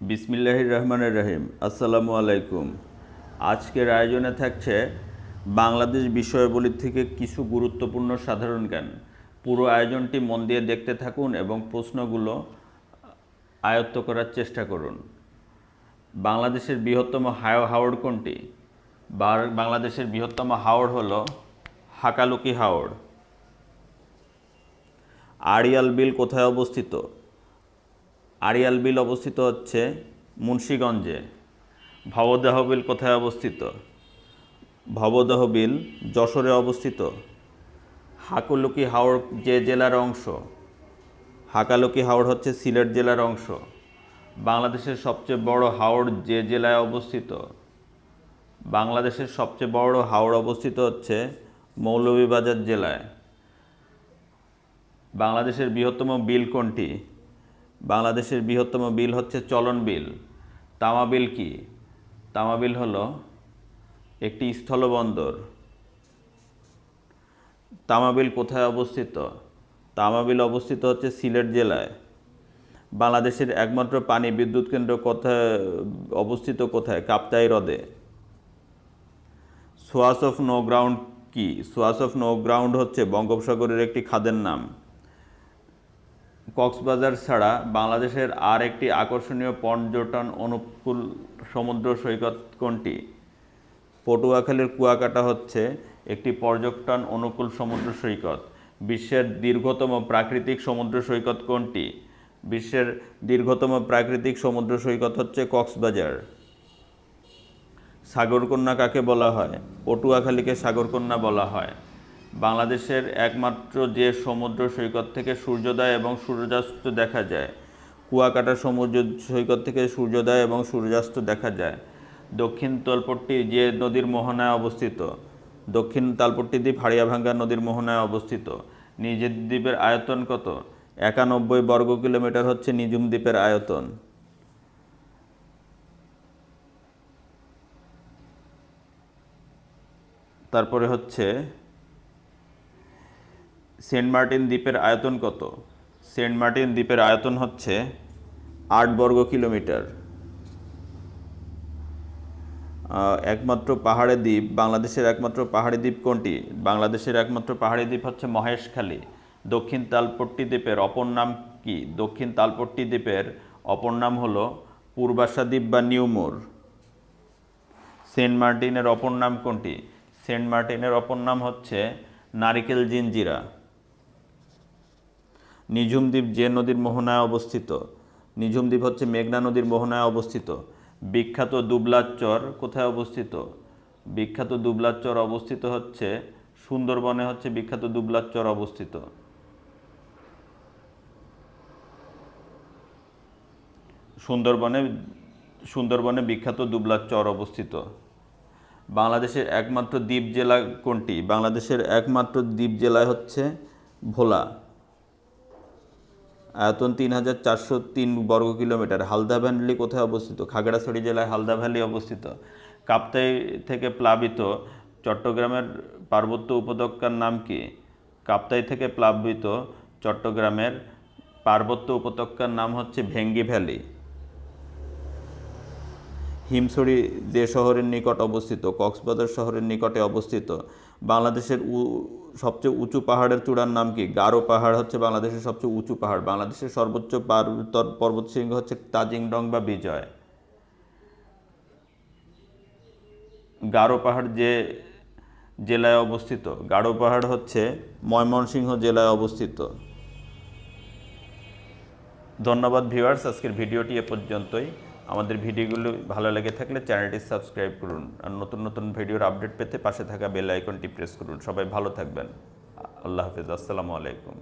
বিসমিল্লাহির রহমানির রহিম। আসসালামু আলাইকুম। আজকের আয়োজনে থাকছে বাংলাদেশ বিষয়াবলী থেকে কিছু গুরুত্বপূর্ণ সাধারণ জ্ঞান। পুরো আয়োজনটি মন দিয়ে দেখতে থাকুন এবং প্রশ্নগুলো আয়ত্ত করার চেষ্টা করুন। বাংলাদেশের বৃহত্তম হাওড় কোনটি? বাংলাদেশের বৃহত্তম হাওড় হলো হাকালুকি হাওড়। আড়িয়াল বিল কোথায় অবস্থিত? আড়িয়াল বিল অবস্থিত হচ্ছে মুন্সিগঞ্জে। ভবদহ বিল কোথায় অবস্থিত? ভবদহ বিল যশোরে অবস্থিত। হাকালুকি হাওড় যে জেলার অংশ? হাকালুকি হাওড় হচ্ছে সিলেট জেলার অংশ। বাংলাদেশের সবচেয়ে বড় হাওড় যে জেলায় অবস্থিত? বাংলাদেশের সবচেয়ে বড় হাওড় অবস্থিত হচ্ছে মৌলভীবাজার জেলায়। বাংলাদেশের বৃহত্তম বিল কোনটি? বাংলাদেশের বৃহত্তম বিল হচ্ছে চলন বিল। তামা বিল কি? তামা বিল হলো একটি স্থলবন্দর। তামা বিল কোথায় অবস্থিত? তামা বিল অবস্থিত হচ্ছে সিলেট জেলায়। বাংলাদেশের একমাত্র পানি বিদ্যুৎ কেন্দ্র কোথায় অবস্থিত? কোথায়? কাপ্তাই হ্রদে। সোয়ার্স অফ নো গ্রাউন্ড কি? সোয়ার্স অফ নো গ্রাউন্ড হচ্ছে বঙ্গোপসাগরের একটি খাদের নাম। কক্সবাজার ছাড়া বাংলাদেশের আর একটি আকর্ষণীয় পর্যটন অনুকূল সমুদ্র সৈকত কোনটি? পটুয়াখালীর কুয়াকাটা হচ্ছে একটি পর্যটন অনুকূল সমুদ্র সৈকত। বিশ্বের দীর্ঘতম প্রাকৃতিক সমুদ্র সৈকত কোনটি? বিশ্বের দীর্ঘতম প্রাকৃতিক সমুদ্র সৈকত হচ্ছে কক্সবাজার। সাগরকন্যা কাকে বলা হয়? পটুয়াখালীকে সাগরকন্যা বলা হয়। বাংলাদেশের একমাত্র যে সমুদ্র সৈকত থেকে সূর্যোদয় এবং সূর্যাস্ত দেখা যায়? কুয়াকাটা সমুদ্র সৈকত থেকে সূর্যোদয় এবং সূর্যাস্ত দেখা যায়। দক্ষিণ তালপট্টি যে নদীর মোহনায় অবস্থিত? দক্ষিণ তালপট্টি দ্বীপ হাড়িয়াভাঙ্গা নদীর মোহনায় অবস্থিত। নিজের দ্বীপের আয়তন কত? 91 বর্গ কিলোমিটার হচ্ছে নিঝুম দ্বীপের আয়তন। তারপরে হচ্ছে সেন্ট মার্টিন দ্বীপের আয়তন কত? সেন্ট মার্টিন দ্বীপের আয়তন হচ্ছে 8 বর্গ কিলোমিটার। একমাত্র পাহাড়ি দ্বীপ, বাংলাদেশের একমাত্র পাহাড়ি দ্বীপ কোনটি? বাংলাদেশের একমাত্র পাহাড়ি দ্বীপ হচ্ছে মহেশখালী। দক্ষিণ তালপট্টি দ্বীপের অপর নাম কি? দক্ষিণ তালপট্টি দ্বীপের অপর নাম হলো পূর্বাশা দ্বীপ বা নিউমোর। সেন্ট মার্টিনের অপর নাম কোনটি? সেন্ট মার্টিনের অপর নাম হচ্ছে নারিকেল জিঞ্জিরা। নিঝুম দ্বীপ যে নদীর মোহনায় অবস্থিত? নিঝুম দ্বীপ হচ্ছে মেঘনা নদীর মোহনায় অবস্থিত। বিখ্যাত দুবলার চর কোথায় অবস্থিত? বিখ্যাত দুবলার চর অবস্থিত হচ্ছে সুন্দরবনে, হচ্ছে বিখ্যাত দুবলার চর অবস্থিত। সুন্দরবনে বিখ্যাত দুবলার চর অবস্থিত। বাংলাদেশের একমাত্র দ্বীপ জেলা কোনটি? বাংলাদেশের একমাত্র দ্বীপ জেলা হচ্ছে ভোলা। আয়তন 3403 বর্গ কিলোমিটার। হালদা ভ্যালি কোথায় অবস্থিত? খাগড়াছড়ি জেলায় হালদা ভ্যালি অবস্থিত। কাপ্তাই থেকে প্লাবিত চট্টগ্রামের পার্বত্য উপত্যকার নাম কি? কাপ্তাই থেকে প্লাবিত চট্টগ্রামের পার্বত্য উপত্যকার নাম হচ্ছে ভেঙ্গি ভ্যালি। হিমছড়ি যে শহরের নিকট অবস্থিত? কক্সবাজার শহরের নিকটে অবস্থিত। বাংলাদেশের সবচেয়ে উঁচু পাহাড়ের চূড়ার নাম কি? গারো পাহাড় হচ্ছে বাংলাদেশের সবচেয়ে উঁচু পাহাড়। বাংলাদেশের সর্বোচ্চ পর্বতশৃঙ্গ হচ্ছে তাজিংডং বা বিজয়। গারো পাহাড় যে জেলায় অবস্থিত? গারো পাহাড় হচ্ছে ময়মনসিংহ জেলায় অবস্থিত। ধন্যবাদ ভিউয়ার্স, আজকের ভিডিওটি এ পর্যন্তই। আমাদের ভিডিওগুলো ভালো লেগে থাকলে চ্যানেলটি সাবস্ক্রাইব করুন আর নতুন নতুন ভিডিওর আপডেট পেতে পাশে থাকা বেল আইকনটি প্রেস করুন। সবাই ভালো থাকবেন। আল্লাহ হাফেজ। আসসালামু আলাইকুম।